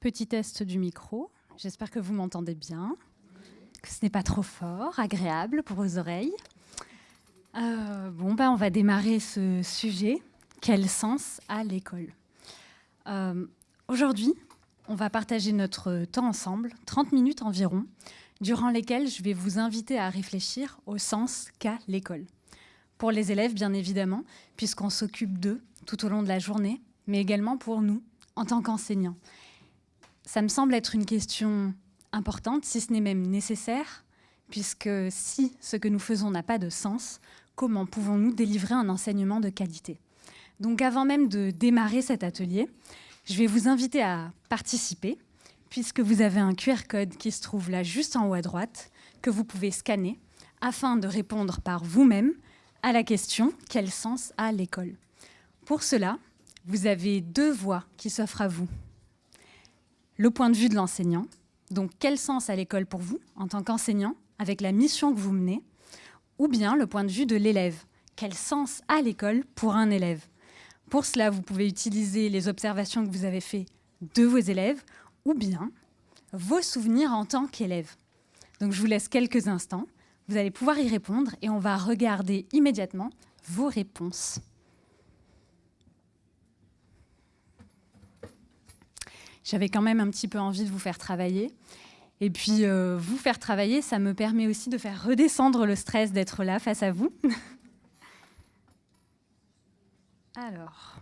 Petit test du micro. J'espère que vous m'entendez bien, que ce n'est pas trop fort, agréable pour vos oreilles. On va démarrer ce sujet. Quel sens a l'école ? Aujourd'hui, on va partager notre temps ensemble, 30 minutes environ, durant lesquelles je vais vous inviter à réfléchir au sens qu'a l'école. Pour les élèves, bien évidemment, puisqu'on s'occupe d'eux tout au long de la journée, mais également pour nous, en tant qu'enseignants. Ça me semble être une question importante, si ce n'est même nécessaire, puisque si ce que nous faisons n'a pas de sens, comment pouvons-nous délivrer un enseignement de qualité ? Donc avant même de démarrer cet atelier, je vais vous inviter à participer, puisque vous avez un QR code qui se trouve là juste en haut à droite, que vous pouvez scanner, afin de répondre par vous-même à la question « Quel sens a l'école ?» Pour cela, vous avez deux voies qui s'offrent à vous. Le point de vue de l'enseignant, donc quel sens a l'école pour vous en tant qu'enseignant, avec la mission que vous menez, ou bien le point de vue de l'élève, quel sens a l'école pour un élève. Pour cela, vous pouvez utiliser les observations que vous avez faites de vos élèves, ou bien vos souvenirs en tant qu'élève. Donc je vous laisse quelques instants, vous allez pouvoir y répondre et on va regarder immédiatement vos réponses. J'avais quand même un petit peu envie de vous faire travailler. Et puis, vous faire travailler, ça me permet aussi de faire redescendre le stress d'être là face à vous. Alors,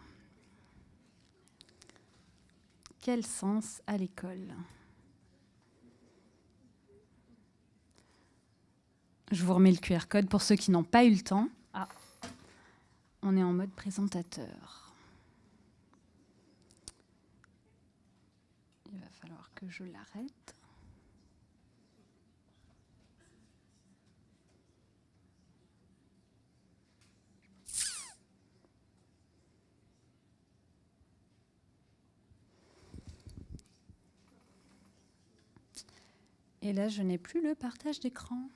quel sens a l'école ? Je vous remets le QR code pour ceux qui n'ont pas eu le temps. Ah, on est en mode présentateur. Il va falloir que je l'arrête. Et là, je n'ai plus le partage d'écran.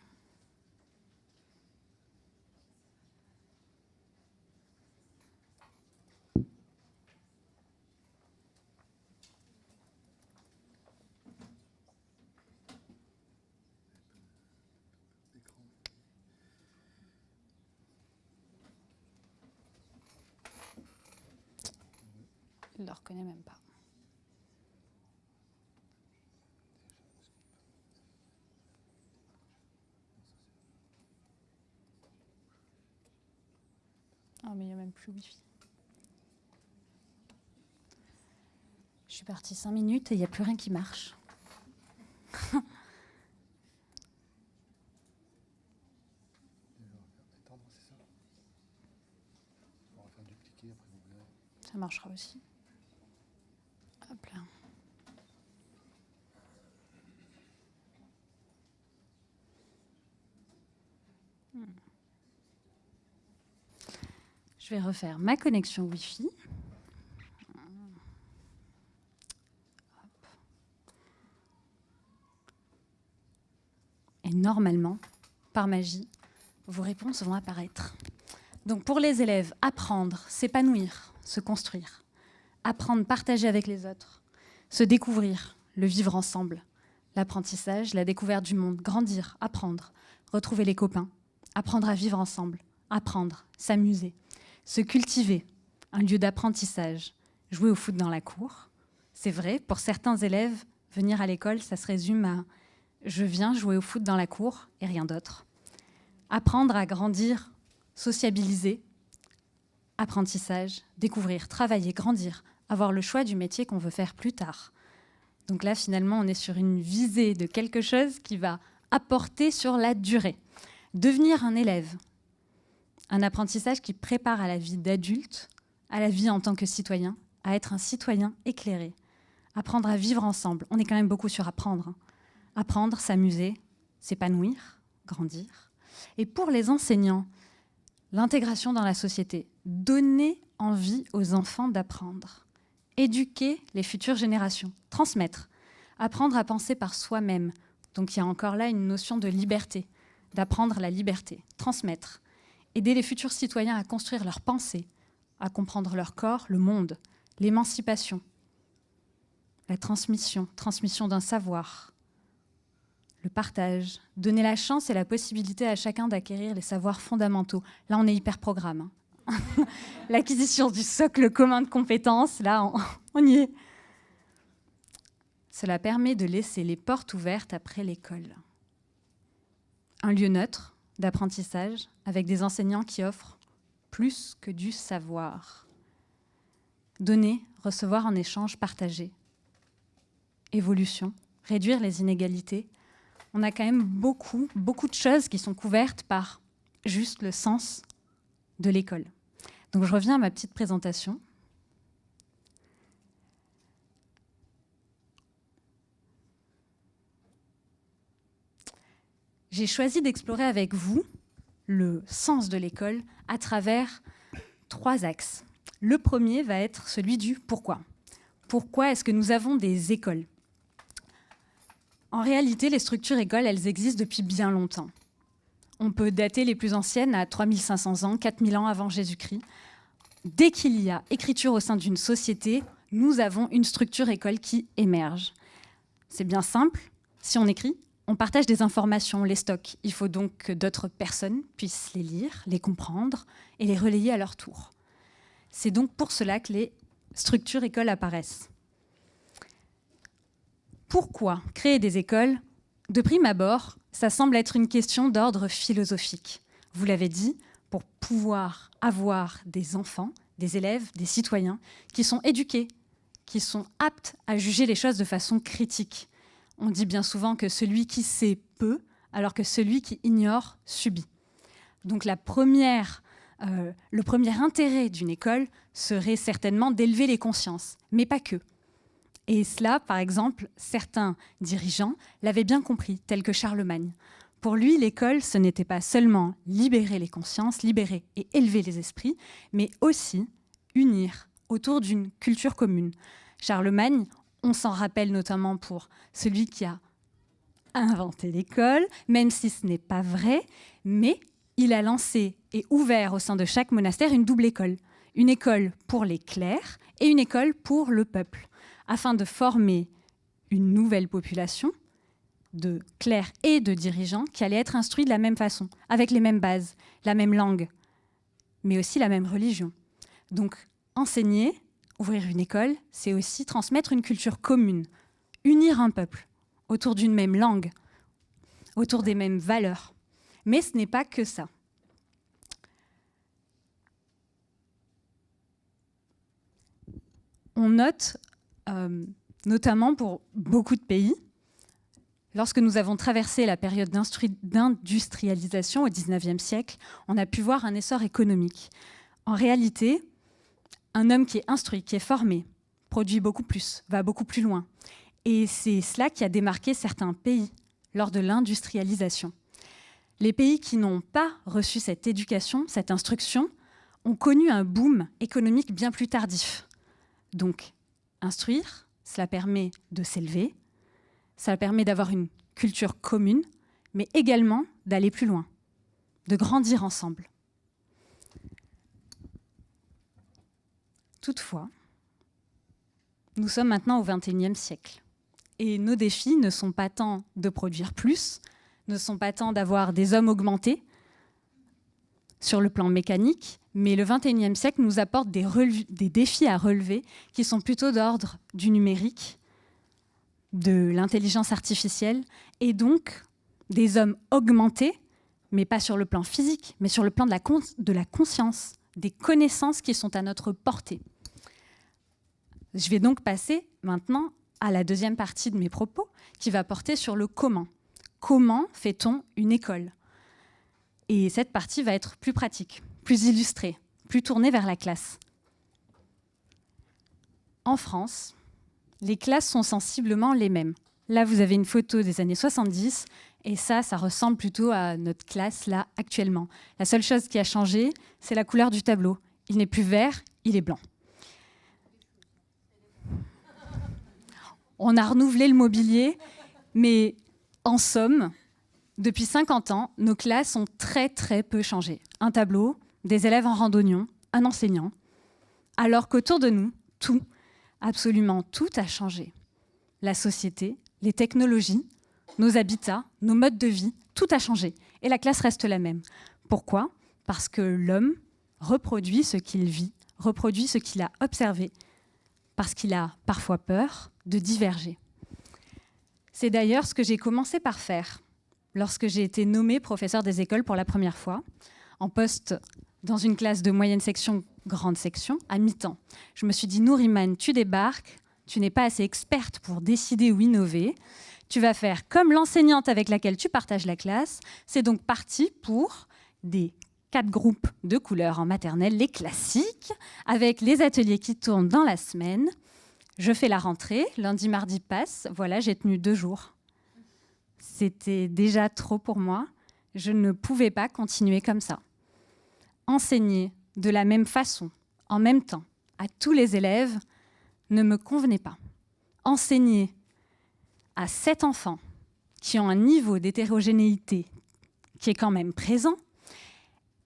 Il ne le reconnaît même pas. Oh, mais il n'y a même plus Wi-Fi. Je suis partie 5 minutes et il n'y a plus rien qui marche. Ça marchera aussi. Hop là. Je vais refaire ma connexion Wi-Fi. Et normalement, par magie, vos réponses vont apparaître. Donc pour les élèves, apprendre, s'épanouir, se construire. Apprendre, partager avec les autres. Se découvrir, le vivre ensemble. L'apprentissage, la découverte du monde. Grandir, apprendre. Retrouver les copains. Apprendre à vivre ensemble. Apprendre, s'amuser. Se cultiver, un lieu d'apprentissage. Jouer au foot dans la cour. C'est vrai, pour certains élèves, venir à l'école, ça se résume à « je viens jouer au foot dans la cour » et rien d'autre. Apprendre à grandir, sociabiliser, apprentissage, découvrir, travailler, grandir, avoir le choix du métier qu'on veut faire plus tard. Donc là, finalement, on est sur une visée de quelque chose qui va apporter sur la durée. Devenir un élève, un apprentissage qui prépare à la vie d'adulte, à la vie en tant que citoyen, à être un citoyen éclairé. Apprendre à vivre ensemble. On est quand même beaucoup sur apprendre. Apprendre, s'amuser, s'épanouir, grandir. Et pour les enseignants, l'intégration dans la société. Donner envie aux enfants d'apprendre. Éduquer les futures générations. Transmettre. Apprendre à penser par soi-même. Donc il y a encore là une notion de liberté. D'apprendre la liberté. Transmettre. Aider les futurs citoyens à construire leur pensée, à comprendre leur corps, le monde, l'émancipation. la transmission d'un savoir, le partage, donner la chance et la possibilité à chacun d'acquérir les savoirs fondamentaux. Là, on est hyper programme. Hein. L'acquisition du socle commun de compétences, là, on y est. Cela permet de laisser les portes ouvertes après l'école. Un lieu neutre d'apprentissage avec des enseignants qui offrent plus que du savoir. Donner, recevoir en échange, partager. Évolution, réduire les inégalités. On a quand même beaucoup de choses qui sont couvertes par juste le sens de l'école. Donc je reviens à ma petite présentation. J'ai choisi d'explorer avec vous le sens de l'école à travers 3 axes. Le premier va être celui du pourquoi. Pourquoi est-ce que nous avons des écoles ? En réalité, les structures écoles, elles existent depuis bien longtemps. On peut dater les plus anciennes à 3500 ans, 4000 ans avant Jésus-Christ. Dès qu'il y a écriture au sein d'une société, nous avons une structure école qui émerge. C'est bien simple. Si on écrit, on partage des informations, on les stocke. Il faut donc que d'autres personnes puissent les lire, les comprendre et les relayer à leur tour. C'est donc pour cela que les structures écoles apparaissent. Pourquoi créer des écoles ? De prime abord, ça semble être une question d'ordre philosophique. Vous l'avez dit, pour pouvoir avoir des enfants, des élèves, des citoyens qui sont éduqués, qui sont aptes à juger les choses de façon critique. On dit bien souvent que celui qui sait peut, alors que celui qui ignore subit. Donc le premier intérêt d'une école serait certainement d'élever les consciences, mais pas que. Et cela, par exemple, certains dirigeants l'avaient bien compris, tels que Charlemagne. Pour lui, l'école, ce n'était pas seulement libérer les consciences, libérer et élever les esprits, mais aussi unir autour d'une culture commune. Charlemagne, on s'en rappelle notamment pour celui qui a inventé l'école, même si ce n'est pas vrai, mais il a lancé et ouvert au sein de chaque monastère une double école. Une école pour les clercs et une école pour le peuple, afin de former une nouvelle population de clercs et de dirigeants qui allaient être instruits de la même façon, avec les mêmes bases, la même langue, mais aussi la même religion. Donc, enseigner, ouvrir une école, c'est aussi transmettre une culture commune, unir un peuple autour d'une même langue, autour des mêmes valeurs. Mais ce n'est pas que ça. On note, notamment pour beaucoup de pays, lorsque nous avons traversé la période d'industrialisation au XIXe siècle, on a pu voir un essor économique. En réalité, un homme qui est instruit, qui est formé, produit beaucoup plus, va beaucoup plus loin. Et c'est cela qui a démarqué certains pays lors de l'industrialisation. Les pays qui n'ont pas reçu cette éducation, cette instruction, ont connu un boom économique bien plus tardif. Donc, instruire, cela permet de s'élever, ça permet d'avoir une culture commune, mais également d'aller plus loin, de grandir ensemble. Toutefois, nous sommes maintenant au XXIe siècle. Et nos défis ne sont pas tant de produire plus, ne sont pas tant d'avoir des hommes augmentés sur le plan mécanique, mais le XXIe siècle nous apporte des défis à relever qui sont plutôt d'ordre du numérique, de l'intelligence artificielle, et donc des hommes augmentés, mais pas sur le plan physique, mais sur le plan de la conscience, des connaissances qui sont à notre portée. Je vais donc passer maintenant à la deuxième partie de mes propos, qui va porter sur le comment. Comment fait-on une école ? Et cette partie va être plus pratique, plus illustrée, plus tournée vers la classe. En France, les classes sont sensiblement les mêmes. Là, vous avez une photo des années 70, et ça ressemble plutôt à notre classe, là, actuellement. La seule chose qui a changé, c'est la couleur du tableau. Il n'est plus vert, il est blanc. On a renouvelé le mobilier, mais en somme, depuis 50 ans, nos classes ont très très peu changé. Un tableau, des élèves en randonnion, un enseignant. Alors qu'autour de nous, tout, absolument tout a changé. la société, les technologies, nos habitats, nos modes de vie, tout a changé. Et la classe reste la même. Pourquoi ? Parce que l'homme reproduit ce qu'il vit, reproduit ce qu'il a observé, parce qu'il a parfois peur de diverger. C'est d'ailleurs ce que j'ai commencé par faire lorsque j'ai été nommée professeure des écoles pour la première fois, en poste dans une classe de moyenne section, grande section, à mi-temps. Je me suis dit, Nour-Iman, tu débarques, tu n'es pas assez experte pour décider ou innover, tu vas faire comme l'enseignante avec laquelle tu partages la classe. C'est donc parti pour des 4 groupes de couleurs en maternelle, les classiques, avec les ateliers qui tournent dans la semaine. Je fais la rentrée, lundi, mardi passe, voilà, j'ai tenu 2 jours. C'était déjà trop pour moi, je ne pouvais pas continuer comme ça. Enseigner de la même façon, en même temps, à tous les élèves, ne me convenait pas. Enseigner à 7 enfants qui ont un niveau d'hétérogénéité qui est quand même présent,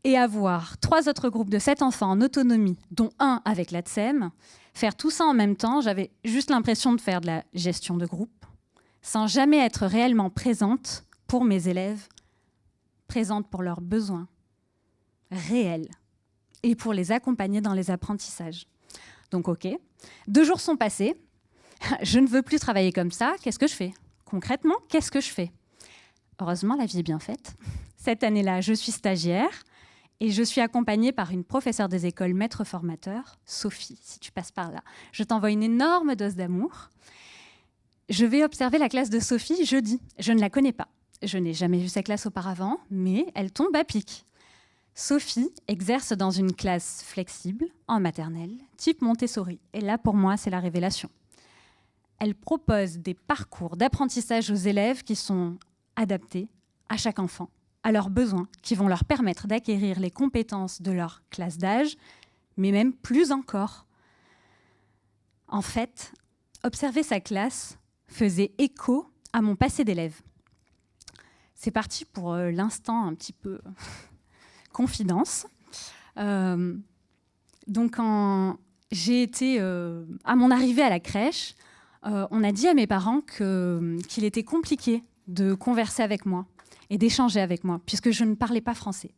et avoir 3 autres groupes de 7 enfants en autonomie, dont un avec la TSEM, faire tout ça en même temps, j'avais juste l'impression de faire de la gestion de groupe, sans jamais être réellement présente pour mes élèves, présente pour leurs besoins réels, et pour les accompagner dans les apprentissages. Donc ok, 2 jours sont passés, je ne veux plus travailler comme ça, qu'est-ce que je fais ? Concrètement, qu'est-ce que je fais ? Heureusement, la vie est bien faite. Cette année-là, je suis stagiaire, et je suis accompagnée par une professeure des écoles, maître formateur, Sophie, si tu passes par là. Je t'envoie une énorme dose d'amour. Je vais observer la classe de Sophie jeudi. Je ne la connais pas. Je n'ai jamais vu sa classe auparavant, mais elle tombe à pic. Sophie exerce dans une classe flexible, en maternelle, type Montessori. Et là, pour moi, c'est la révélation. Elle propose des parcours d'apprentissage aux élèves qui sont adaptés à chaque enfant, à leurs besoins, qui vont leur permettre d'acquérir les compétences de leur classe d'âge, mais même plus encore. En fait, observer sa classe faisait écho à mon passé d'élève. C'est parti pour l'instant un petit peu confidence. Donc, quand j'ai été à mon arrivée à la crèche, on a dit à mes parents qu'il était compliqué de converser avec moi et d'échanger avec moi, puisque je ne parlais pas français.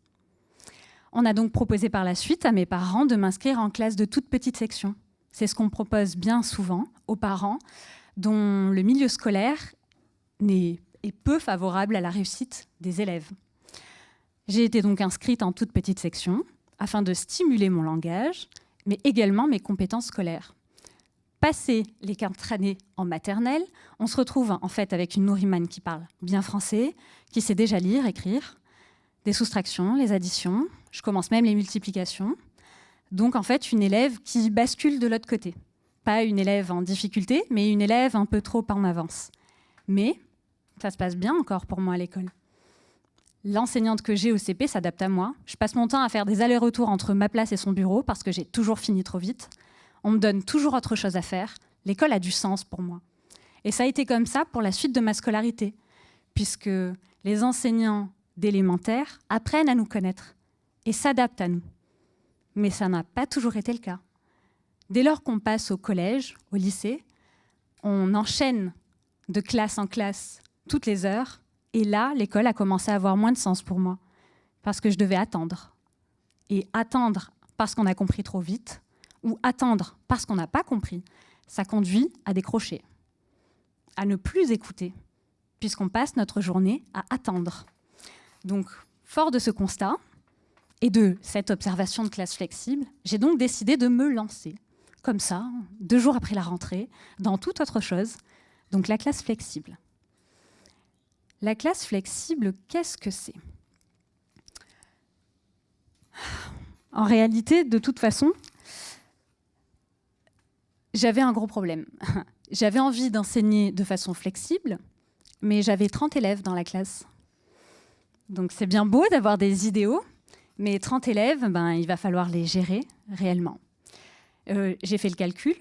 On a donc proposé par la suite à mes parents de m'inscrire en classe de toute petite section. C'est ce qu'on propose bien souvent aux parents dont le milieu scolaire est peu favorable à la réussite des élèves. J'ai été donc inscrite en toute petite section afin de stimuler mon langage, mais également mes compétences scolaires. Passé les 4 années en maternelle, on se retrouve en fait avec une Nour-Iman qui parle bien français, qui sait déjà lire, écrire, des soustractions, les additions, je commence même les multiplications. Donc en fait, une élève qui bascule de l'autre côté. Pas une élève en difficulté, mais une élève un peu trop en avance. Mais ça se passe bien encore pour moi à l'école. L'enseignante que j'ai au CP s'adapte à moi. Je passe mon temps à faire des allers-retours entre ma place et son bureau parce que j'ai toujours fini trop vite. On me donne toujours autre chose à faire. L'école a du sens pour moi. Et ça a été comme ça pour la suite de ma scolarité, puisque les enseignants d'élémentaire apprennent à nous connaître et s'adaptent à nous. Mais ça n'a pas toujours été le cas. Dès lors qu'on passe au collège, au lycée, on enchaîne de classe en classe toutes les heures. Et là, l'école a commencé à avoir moins de sens pour moi, parce que je devais attendre. Et attendre parce qu'on a compris trop vite, ou attendre parce qu'on n'a pas compris, ça conduit à décrocher, à ne plus écouter, puisqu'on passe notre journée à attendre. Donc, fort de ce constat et de cette observation de classe flexible, j'ai donc décidé de me lancer, comme ça, 2 jours après la rentrée, dans toute autre chose, donc la classe flexible. La classe flexible, qu'est-ce que c'est ? En réalité, de toute façon, j'avais un gros problème. J'avais envie d'enseigner de façon flexible, mais j'avais 30 élèves dans la classe. Donc c'est bien beau d'avoir des idéaux, mais 30 élèves, il va falloir les gérer réellement. J'ai fait le calcul,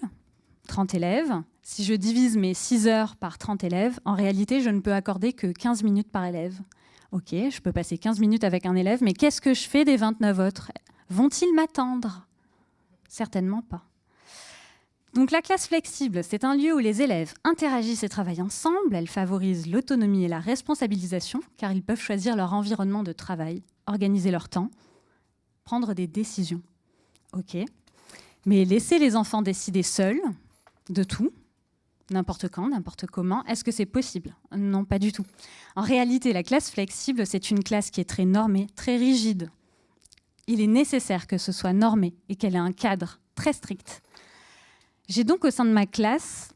30 élèves. Si je divise mes 6 heures par 30 élèves, en réalité, je ne peux accorder que 15 minutes par élève. Ok, je peux passer 15 minutes avec un élève, mais qu'est-ce que je fais des 29 autres ? Vont-ils m'attendre ? Certainement pas. Donc la classe flexible, c'est un lieu où les élèves interagissent et travaillent ensemble. Elle favorise l'autonomie et la responsabilisation, car ils peuvent choisir leur environnement de travail, organiser leur temps, prendre des décisions. Ok. Mais laisser les enfants décider seuls de tout, n'importe quand, n'importe comment, est-ce que c'est possible? Non, pas du tout. En réalité, la classe flexible, c'est une classe qui est très normée, très rigide. Il est nécessaire que ce soit normé et qu'elle ait un cadre très strict. J'ai donc au sein de ma classe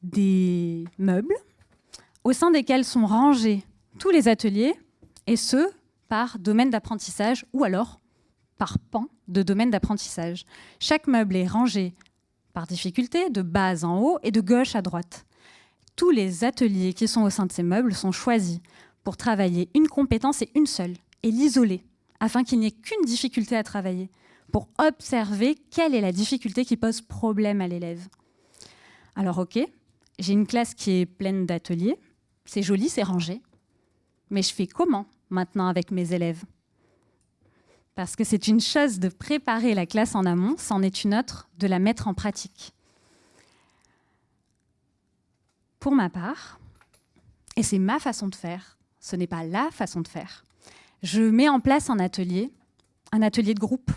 des meubles au sein desquels sont rangés tous les ateliers, et ce, par domaine d'apprentissage ou alors par pan de domaine d'apprentissage. Chaque meuble est rangé par difficulté, de bas en haut et de gauche à droite. Tous les ateliers qui sont au sein de ces meubles sont choisis pour travailler une compétence et une seule, et l'isoler, afin qu'il n'y ait qu'une difficulté à travailler, pour observer quelle est la difficulté qui pose problème à l'élève. Alors ok, j'ai une classe qui est pleine d'ateliers, c'est joli, c'est rangé, mais je fais comment maintenant avec mes élèves? Parce que c'est une chose de préparer la classe en amont, c'en est une autre de la mettre en pratique. Pour ma part, et c'est ma façon de faire, ce n'est pas la façon de faire, je mets en place un atelier de groupe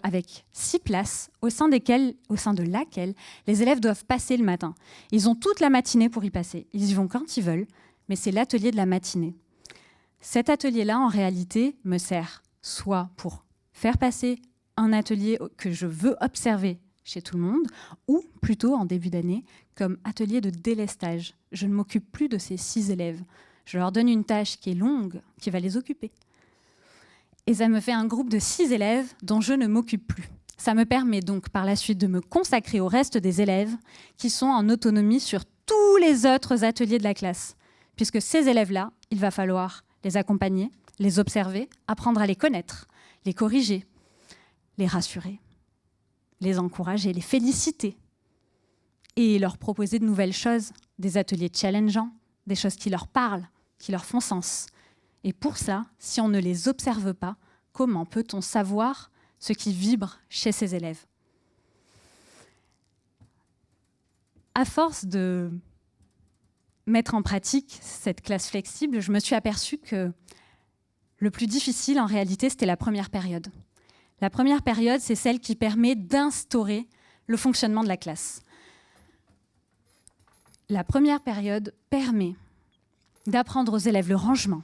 avec 6 places au sein de laquelle les élèves doivent passer le matin. Ils ont toute la matinée pour y passer. Ils y vont quand ils veulent, mais c'est l'atelier de la matinée. Cet atelier-là, en réalité, me sert soit pour faire passer un atelier que je veux observer chez tout le monde, ou plutôt en début d'année, comme atelier de délestage. Je ne m'occupe plus de ces 6 élèves. Je leur donne une tâche qui est longue, qui va les occuper. Et ça me fait un groupe de 6 élèves dont je ne m'occupe plus. Ça me permet donc par la suite de me consacrer au reste des élèves qui sont en autonomie sur tous les autres ateliers de la classe. Puisque ces élèves-là, il va falloir les accompagner, les observer, apprendre à les connaître, les corriger, les rassurer, les encourager, les féliciter et leur proposer de nouvelles choses, des ateliers challengeants, des choses qui leur parlent, qui leur font sens. Et pour ça, si on ne les observe pas, comment peut-on savoir ce qui vibre chez ces élèves? À force de mettre en pratique cette classe flexible, je me suis aperçue que le plus difficile, en réalité, c'était la première période. La première période, c'est celle qui permet d'instaurer le fonctionnement de la classe. La première période permet d'apprendre aux élèves le rangement,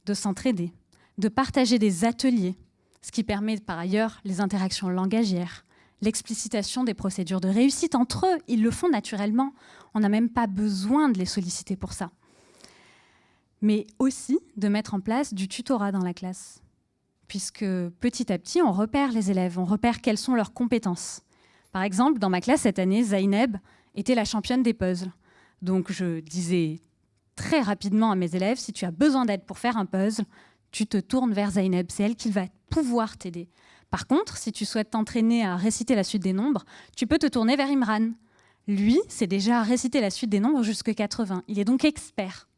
de s'entraider, de partager des ateliers, ce qui permet par ailleurs les interactions langagières, l'explicitation des procédures de réussite entre eux. Ils le font naturellement, on n'a même pas besoin de les solliciter pour ça. Mais aussi de mettre en place du tutorat dans la classe, puisque petit à petit, on repère les élèves, on repère quelles sont leurs compétences. Par exemple, dans ma classe cette année, Zaineb était la championne des puzzles. Donc je disais très rapidement à mes élèves, si tu as besoin d'aide pour faire un puzzle, tu te tournes vers Zaineb, c'est elle qui va pouvoir t'aider. Par contre, si tu souhaites t'entraîner à réciter la suite des nombres, tu peux te tourner vers Imran. Lui, c'est déjà réciter la suite des nombres jusqu'à 80. Il est donc expert.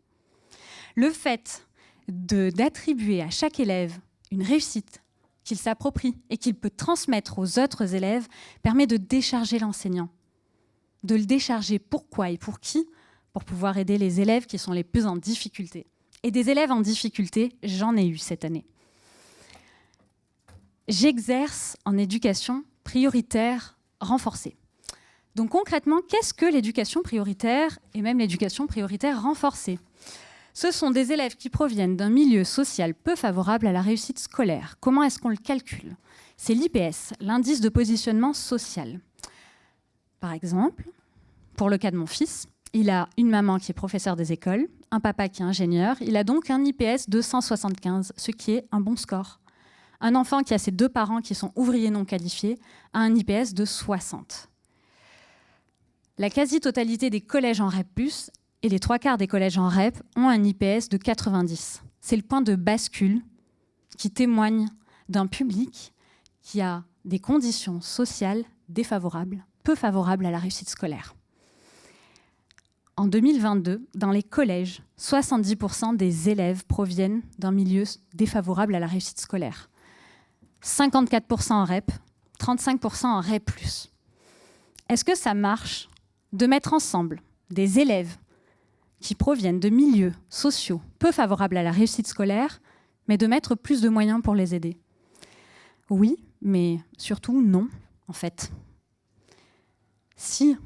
Le fait d'attribuer à chaque élève une réussite qu'il s'approprie et qu'il peut transmettre aux autres élèves permet de décharger l'enseignant. De le décharger pourquoi et pour qui? Pour pouvoir aider les élèves qui sont les plus en difficulté. Et des élèves en difficulté, j'en ai eu cette année. J'exerce en éducation prioritaire renforcée. Donc concrètement, qu'est-ce que l'éducation prioritaire et même l'éducation prioritaire renforcée? Ce sont des élèves qui proviennent d'un milieu social peu favorable à la réussite scolaire. Comment est-ce qu'on le calcule? C'est l'IPS, l'indice de positionnement social. Par exemple, pour le cas de mon fils, il a une maman qui est professeure des écoles, un papa qui est ingénieur. Il a donc un IPS de 175, ce qui est un bon score. Un enfant qui a ses 2 parents qui sont ouvriers non qualifiés a un IPS de 60. La quasi-totalité des collèges en REP+, et les 3/4 des collèges en REP, ont un IPS de 90. C'est le point de bascule qui témoigne d'un public qui a des conditions sociales défavorables, peu favorables à la réussite scolaire. En 2022, dans les collèges, 70% des élèves proviennent d'un milieu défavorable à la réussite scolaire. 54% en REP, 35% en REP+. Est-ce que ça marche de mettre ensemble des élèves qui proviennent de milieux sociaux peu favorables à la réussite scolaire, mais de mettre plus de moyens pour les aider? Oui, mais surtout non, en fait. Si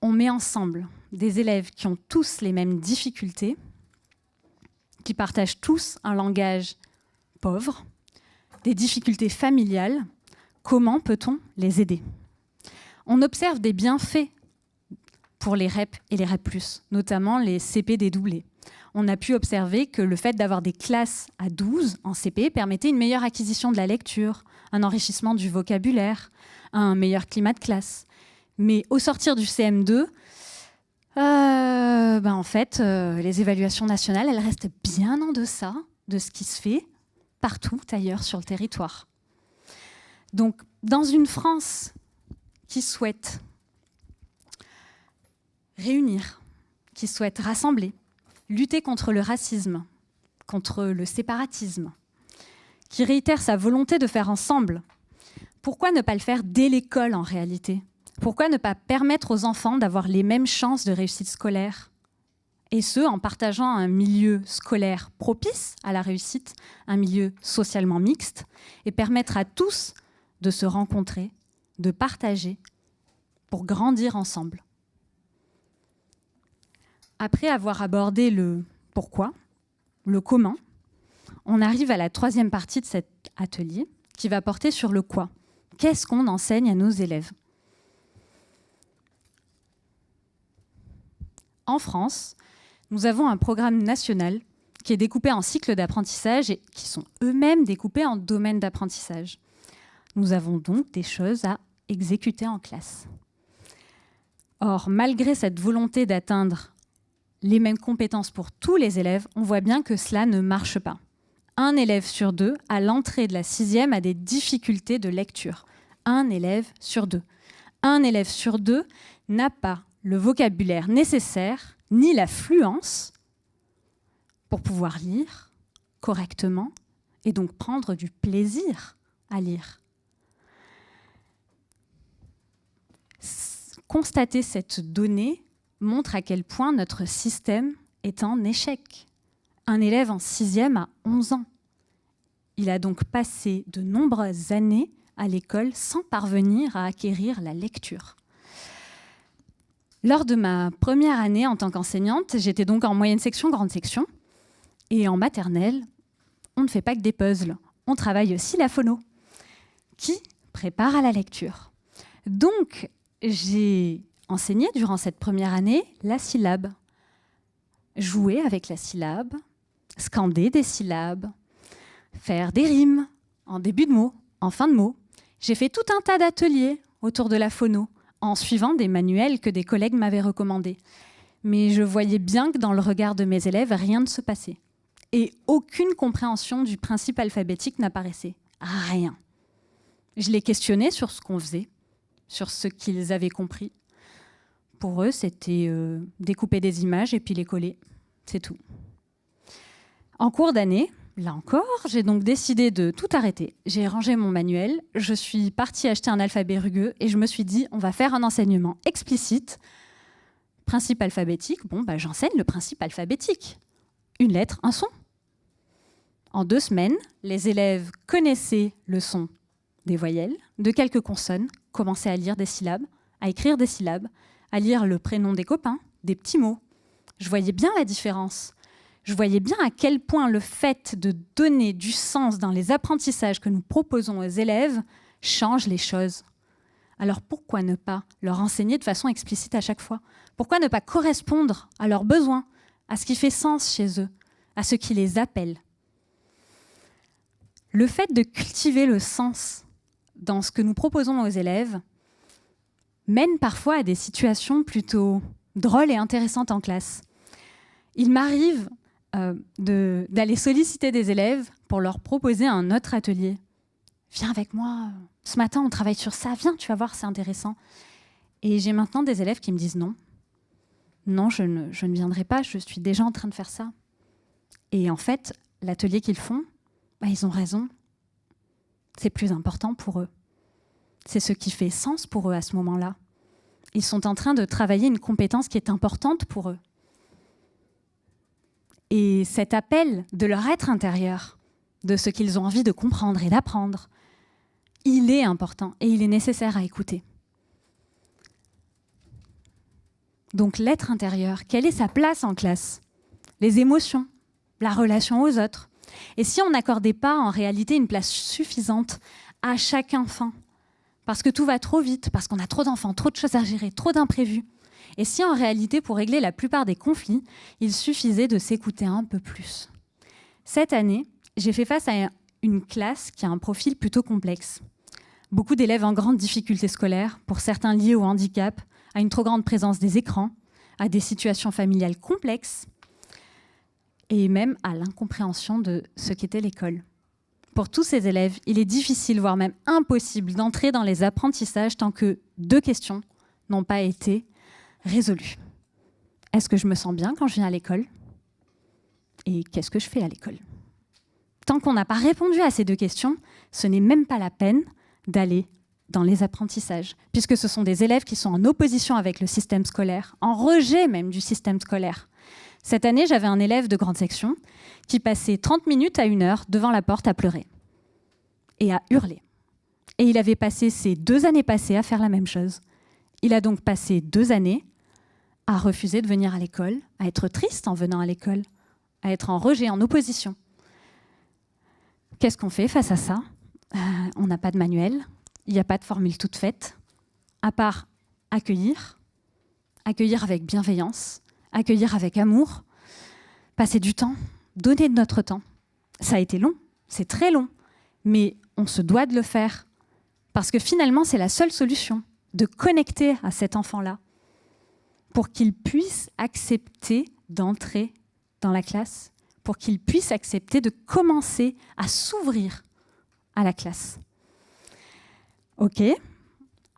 on met ensemble des élèves qui ont tous les mêmes difficultés, qui partagent tous un langage pauvre, des difficultés familiales, comment peut-on les aider? On observe des bienfaits pour les REP et les REP+, notamment les CP dédoublés. On a pu observer que le fait d'avoir des classes à 12 en CP permettait une meilleure acquisition de la lecture, un enrichissement du vocabulaire, un meilleur climat de classe. Mais au sortir du CM2, en fait, les évaluations nationales, elles restent bien en deçà de ce qui se fait partout ailleurs sur le territoire. Donc, dans une France qui souhaite réunir, qui souhaite rassembler, lutter contre le racisme, contre le séparatisme, qui réitère sa volonté de faire ensemble, pourquoi ne pas le faire dès l'école en réalité? Pourquoi ne pas permettre aux enfants d'avoir les mêmes chances de réussite scolaire? Et ce, en partageant un milieu scolaire propice à la réussite, un milieu socialement mixte, et permettre à tous de se rencontrer, de partager, pour grandir ensemble. Après avoir abordé le pourquoi, le comment, on arrive à la troisième partie de cet atelier, qui va porter sur le quoi. Qu'est-ce qu'on enseigne à nos élèves? En France, nous avons un programme national qui est découpé en cycles d'apprentissage et qui sont eux-mêmes découpés en domaines d'apprentissage. Nous avons donc des choses à exécuter en classe. Or, malgré cette volonté d'atteindre les mêmes compétences pour tous les élèves, on voit bien que cela ne marche pas. Un élève sur deux, à l'entrée de la 6e, a des difficultés de lecture. Un élève sur deux. Un élève sur deux n'a pas le vocabulaire nécessaire, ni la fluence pour pouvoir lire correctement et donc prendre du plaisir à lire. Constater cette donnée montre à quel point notre système est en échec. Un élève en 6e a 11 ans. Il a donc passé de nombreuses années à l'école sans parvenir à acquérir la lecture. Lors de ma première année en tant qu'enseignante, j'étais donc en moyenne section, grande section. Et en maternelle, on ne fait pas que des puzzles. On travaille aussi la phono, qui prépare à la lecture. Donc, j'ai enseigné durant cette première année la syllabe. Jouer avec la syllabe, scander des syllabes, faire des rimes en début de mot, en fin de mot. J'ai fait tout un tas d'ateliers autour de la phono, en suivant des manuels que des collègues m'avaient recommandés. Mais je voyais bien que dans le regard de mes élèves, rien ne se passait. Et aucune compréhension du principe alphabétique n'apparaissait. Rien. Je les questionnais sur ce qu'on faisait, sur ce qu'ils avaient compris. Pour eux, c'était découper des images et puis les coller. C'est tout. En cours d'année, là encore, j'ai donc décidé de tout arrêter. J'ai rangé mon manuel, je suis partie acheter un alphabet rugueux et je me suis dit, on va faire un enseignement explicite. Principe alphabétique, j'enseigne le principe alphabétique. Une lettre, un son. En 2 semaines, les élèves connaissaient le son des voyelles, de quelques consonnes, commençaient à lire des syllabes, à écrire des syllabes, à lire le prénom des copains, des petits mots. Je voyais bien la différence. Je voyais bien à quel point le fait de donner du sens dans les apprentissages que nous proposons aux élèves change les choses. Alors pourquoi ne pas leur enseigner de façon explicite à chaque fois? Pourquoi ne pas correspondre à leurs besoins, à ce qui fait sens chez eux, à ce qui les appelle? Le fait de cultiver le sens dans ce que nous proposons aux élèves mène parfois à des situations plutôt drôles et intéressantes en classe. Il m'arrive d'aller solliciter des élèves pour leur proposer un autre atelier. Viens avec moi, ce matin on travaille sur ça, viens, tu vas voir, c'est intéressant. Et j'ai maintenant des élèves qui me disent non. Non, je ne viendrai pas, je suis déjà en train de faire ça. Et en fait, l'atelier qu'ils font, ils ont raison. C'est plus important pour eux. c'est ce qui fait sens pour eux à ce moment-là. Ils sont en train de travailler une compétence qui est importante pour eux. Et cet appel de leur être intérieur, de ce qu'ils ont envie de comprendre et d'apprendre, il est important et il est nécessaire à écouter. Donc l'être intérieur, quelle est sa place en classe? Les émotions, la relation aux autres. Et si on n'accordait pas en réalité une place suffisante à chaque enfant, parce que tout va trop vite, parce qu'on a trop d'enfants, trop de choses à gérer, trop d'imprévus, et si en réalité, pour régler la plupart des conflits, il suffisait de s'écouter un peu plus. Cette année, j'ai fait face à une classe qui a un profil plutôt complexe. Beaucoup d'élèves en grande difficulté scolaire, pour certains liés au handicap, à une trop grande présence des écrans, à des situations familiales complexes, et même à l'incompréhension de ce qu'était l'école. Pour tous ces élèves, il est difficile, voire même impossible, d'entrer dans les apprentissages tant que 2 questions n'ont pas été résolues. Est-ce que je me sens bien quand je viens à l'école? Et qu'est-ce que je fais à l'école? Tant qu'on n'a pas répondu à ces 2 questions, ce n'est même pas la peine d'aller dans les apprentissages, puisque ce sont des élèves qui sont en opposition avec le système scolaire, en rejet même du système scolaire. Cette année, j'avais un élève de grande section qui passait 30 minutes à 1 heure devant la porte à pleurer et à hurler. Et il avait passé ces 2 années passées à faire la même chose. Il a donc passé 2 années à refuser de venir à l'école, à être triste en venant à l'école, à être en rejet, en opposition. Qu'est-ce qu'on fait face à ça? On n'a pas de manuel, il n'y a pas de formule toute faite, à part accueillir avec bienveillance, accueillir avec amour, passer du temps, donner de notre temps. Ça a été long, c'est très long, mais on se doit de le faire, parce que finalement, c'est la seule solution, de connecter à cet enfant-là, pour qu'il puisse accepter d'entrer dans la classe, pour qu'il puisse accepter de commencer à s'ouvrir à la classe. Ok,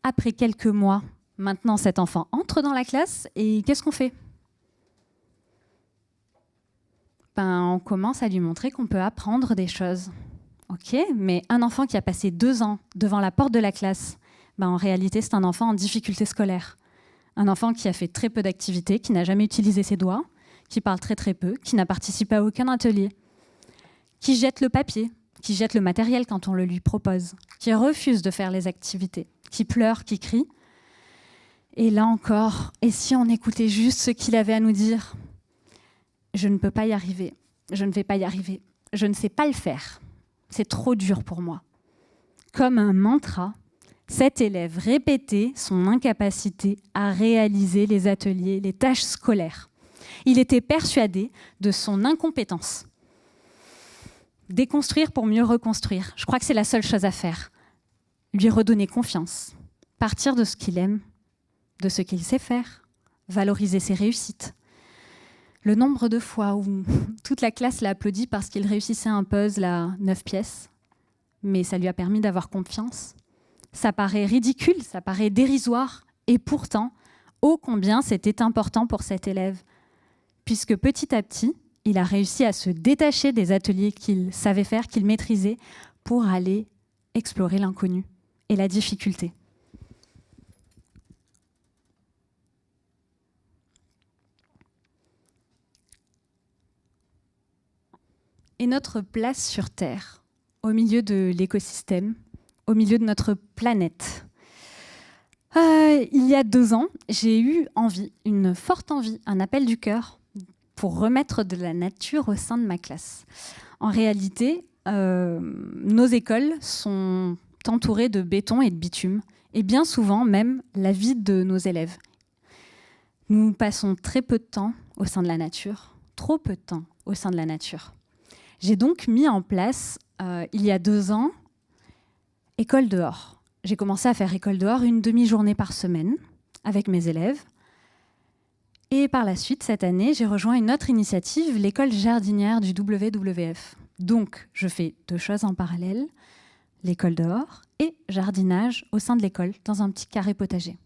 après quelques mois, maintenant cet enfant entre dans la classe et qu'est-ce qu'on fait? On commence à lui montrer qu'on peut apprendre des choses. Ok, mais un enfant qui a passé 2 ans devant la porte de la classe, en réalité c'est un enfant en difficulté scolaire. Un enfant qui a fait très peu d'activités, qui n'a jamais utilisé ses doigts, qui parle très très peu, qui n'a participé à aucun atelier, qui jette le papier, qui jette le matériel quand on le lui propose, qui refuse de faire les activités, qui pleure, qui crie. Et là encore, et si on écoutait juste ce qu'il avait à nous dire? Je ne peux pas y arriver, je ne vais pas y arriver, je ne sais pas le faire, c'est trop dur pour moi. Comme un mantra, cet élève répétait son incapacité à réaliser les ateliers, les tâches scolaires. Il était persuadé de son incompétence. Déconstruire pour mieux reconstruire. Je crois que c'est la seule chose à faire. Lui redonner confiance. Partir de ce qu'il aime, de ce qu'il sait faire. Valoriser ses réussites. Le nombre de fois où toute la classe l'a applaudi parce qu'il réussissait un puzzle à 9 pièces, mais ça lui a permis d'avoir confiance. Ça paraît ridicule, ça paraît dérisoire, et pourtant, ô combien c'était important pour cet élève, puisque petit à petit, il a réussi à se détacher des ateliers qu'il savait faire, qu'il maîtrisait, pour aller explorer l'inconnu et la difficulté. Et notre place sur Terre, au milieu de l'écosystème, au milieu de notre planète. Il y a 2 ans, j'ai eu envie, une forte envie, un appel du cœur pour remettre de la nature au sein de ma classe. En réalité, nos écoles sont entourées de béton et de bitume, et bien souvent même la vie de nos élèves. Nous passons très peu de temps au sein de la nature, trop peu de temps au sein de la nature. J'ai donc mis en place, il y a 2 ans, école dehors. J'ai commencé à faire école dehors 1 demi-journée par semaine avec mes élèves. Et par la suite, cette année, j'ai rejoint une autre initiative, l'école jardinière du WWF. Donc, je fais 2 choses en parallèle, l'école dehors et jardinage au sein de l'école, dans un petit carré potager.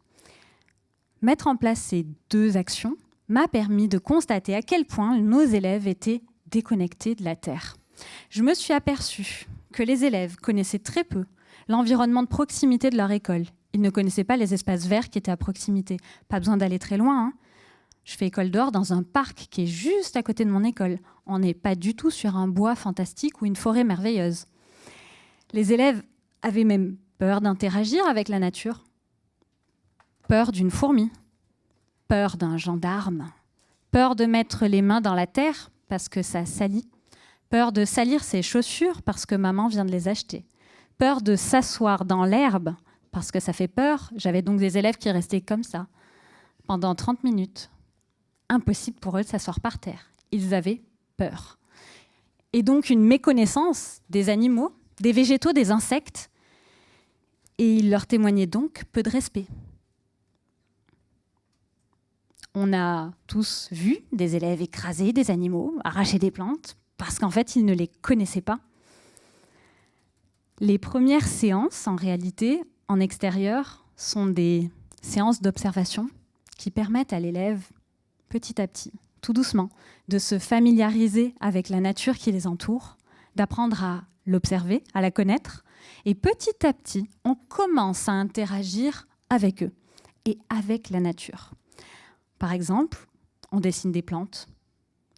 Mettre en place ces 2 actions m'a permis de constater à quel point nos élèves étaient déconnectés de la Terre. Je me suis aperçue que les élèves connaissaient très peu l'environnement de proximité de leur école. Ils ne connaissaient pas les espaces verts qui étaient à proximité. Pas besoin d'aller très loin, hein. Je fais école dehors dans un parc qui est juste à côté de mon école. On n'est pas du tout sur un bois fantastique ou une forêt merveilleuse. Les élèves avaient même peur d'interagir avec la nature. Peur d'une fourmi. Peur d'un gendarme. Peur de mettre les mains dans la terre parce que ça salit. Peur de salir ses chaussures parce que maman vient de les acheter. Peur de s'asseoir dans l'herbe parce que ça fait peur. J'avais donc des élèves qui restaient comme ça pendant 30 minutes. Impossible pour eux de s'asseoir par terre. Ils avaient peur. Et donc une méconnaissance des animaux, des végétaux, des insectes. Et ils leur témoignaient donc peu de respect. On a tous vu des élèves écraser des animaux, arracher des plantes, parce qu'en fait, ils ne les connaissaient pas. Les premières séances, en réalité, en extérieur, sont des séances d'observation qui permettent à l'élève, petit à petit, tout doucement, de se familiariser avec la nature qui les entoure, d'apprendre à l'observer, à la connaître. Et petit à petit, on commence à interagir avec eux et avec la nature. Par exemple, on dessine des plantes,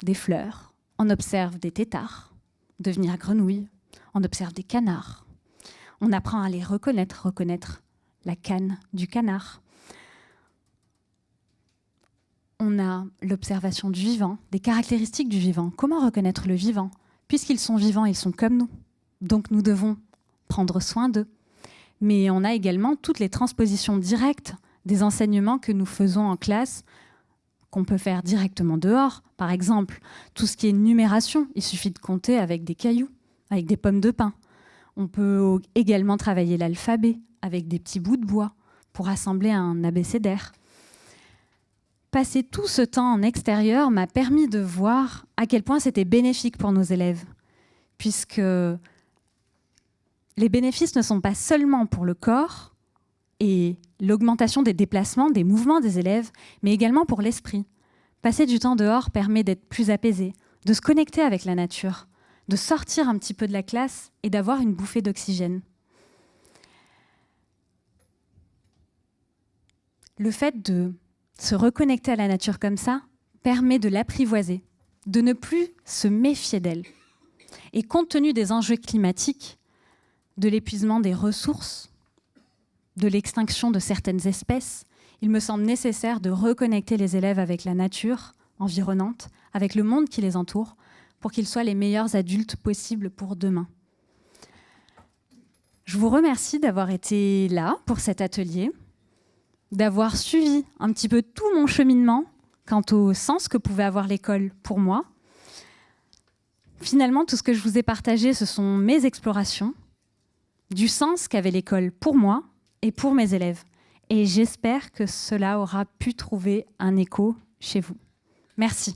des fleurs, on observe des têtards devenir grenouilles, on observe des canards. On apprend à les reconnaître la canne du canard. On a l'observation du vivant, des caractéristiques du vivant. Comment reconnaître le vivant ? Puisqu'ils sont vivants, ils sont comme nous. Donc nous devons prendre soin d'eux. Mais on a également toutes les transpositions directes des enseignements que nous faisons en classe, qu'on peut faire directement dehors. Par exemple, tout ce qui est numération, il suffit de compter avec des cailloux, avec des pommes de pin. On peut également travailler l'alphabet avec des petits bouts de bois pour assembler un abécédaire. Passer tout ce temps en extérieur m'a permis de voir à quel point c'était bénéfique pour nos élèves, puisque les bénéfices ne sont pas seulement pour le corps et l'augmentation des déplacements, des mouvements des élèves, mais également pour l'esprit. Passer du temps dehors permet d'être plus apaisé, de se connecter avec la nature, de sortir un petit peu de la classe et d'avoir une bouffée d'oxygène. Le fait de se reconnecter à la nature comme ça permet de l'apprivoiser, de ne plus se méfier d'elle. Et compte tenu des enjeux climatiques, de l'épuisement des ressources, de l'extinction de certaines espèces, il me semble nécessaire de reconnecter les élèves avec la nature environnante, avec le monde qui les entoure, pour qu'ils soient les meilleurs adultes possibles pour demain. Je vous remercie d'avoir été là pour cet atelier, d'avoir suivi un petit peu tout mon cheminement quant au sens que pouvait avoir l'école pour moi. Finalement, tout ce que je vous ai partagé, ce sont mes explorations du sens qu'avait l'école pour moi et pour mes élèves. Et j'espère que cela aura pu trouver un écho chez vous. Merci.